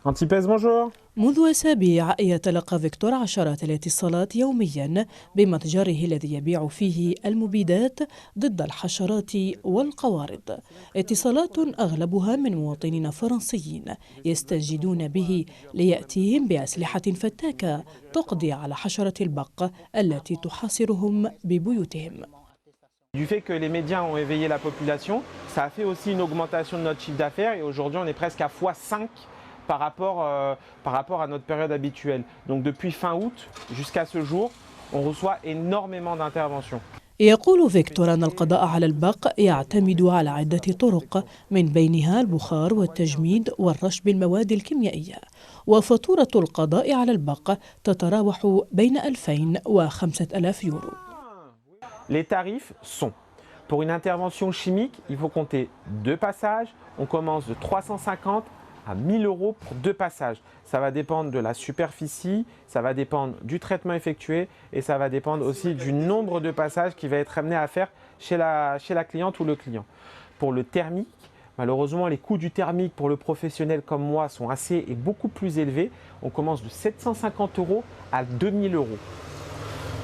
Antipes, bonjour. منذ أسابيع يتلقى فيكتور عشرات الاتصالات يوميا بمتجره الذي يبيع فيه المبيدات ضد الحشرات والقوارض. اتصالات أغلبها من مواطنين فرنسيين يستجدون به ليأتيهم بأسلحة فتاكة تقضي على حشرة البق التي تحاصرهم ببيوتهم. Du fait que les médias ont éveillé la population, ça a fait aussi une augmentation de notre chiffre d'affaires et aujourd'hui on est presque à x5 par rapport à notre période habituelle. Donc depuis fin août jusqu'à ce jour, on reçoit énormément d'interventions. يقول فيكتور أن القضاء على البق يعتمد على عدة طرق من بينها البخار والتجميد والرش بالمواد الكيميائية، وفاتورة القضاء على البق تتراوح بين 2000 و 5000 يورو. Les tarifs sont, pour une intervention chimique, il faut compter 2 passages. On commence de 350 à 1000 euros pour 2 passages. Ça va dépendre de la superficie, ça va dépendre du traitement effectué et ça va dépendre aussi du nombre de passages qu'il va être amené à faire chez la cliente ou le client. Pour le thermique, malheureusement, les coûts du thermique pour le professionnel comme moi sont assez et beaucoup plus élevés. On commence de 750 euros à 2000 euros.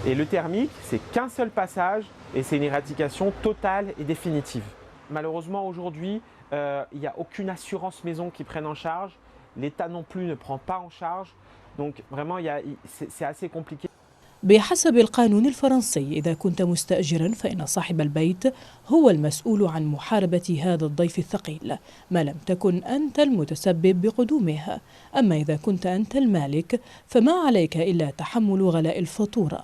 Et le thermique, c'est qu'un seul passage et c'est une éradication totale et définitive. Malheureusement, aujourd'hui, il n'y a aucune assurance maison qui prenne en charge. L'État non plus ne prend pas en charge. Donc vraiment, c'est assez compliqué. بحسب القانون الفرنسي إذا كنت مستأجرا فإن صاحب البيت هو المسؤول عن محاربة هذا الضيف الثقيل ما لم تكن أنت المتسبب بقدومه. أما إذا كنت أنت المالك فما عليك إلا تحمل غلاء الفاتورة.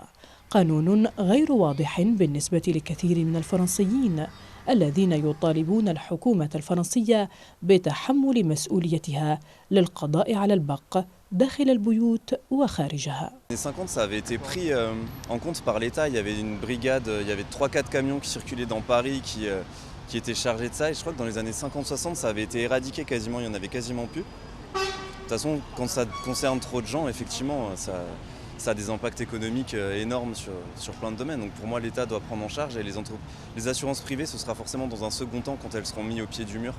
قانون غير واضح بالنسبة لكثير من الفرنسيين الذين يطالبون الحكومة الفرنسية بتحمل مسؤوليتها للقضاء على البق داخل البيوت وخارجها. Les 50, ça avait été pris en compte par l'État. Il y avait une brigade, il y avait 3-4 camions qui circulaient dans Paris qui étaient chargés de ça. Et je crois que dans les années 50-60, ça avait été éradiqué quasiment, il n'y en avait quasiment plus. De toute façon, quand ça concerne trop de gens, effectivement, ça a des impacts économiques énormes sur plein de domaines. Donc pour moi, l'État doit prendre en charge et les assurances privées, ce sera forcément dans un second temps quand elles seront mises au pied du mur.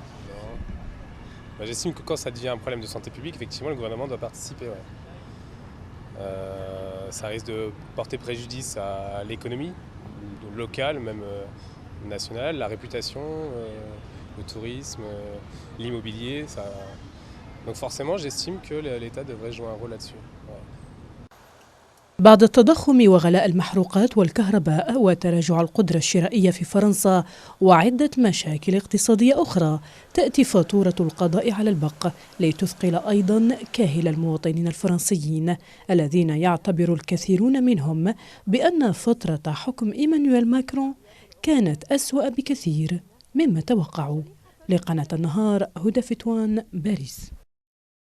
J'estime que quand ça devient un problème de santé publique, effectivement, le gouvernement doit participer. Ouais. Ça risque de porter préjudice à l'économie locale, même nationale, la réputation, le tourisme, l'immobilier. Donc forcément, j'estime que l'État devrait jouer un rôle là-dessus. Ouais. بعد التضخم وغلاء المحروقات والكهرباء وتراجع القدرة الشرائية في فرنسا وعدة مشاكل اقتصادية أخرى، تأتي فاتورة القضاء على البق لتثقل أيضا كاهل المواطنين الفرنسيين الذين يعتبر الكثيرون منهم بأن فترة حكم إيمانويل ماكرون كانت أسوأ بكثير مما توقعوا. لقناة النهار، هدى فتوان، باريس.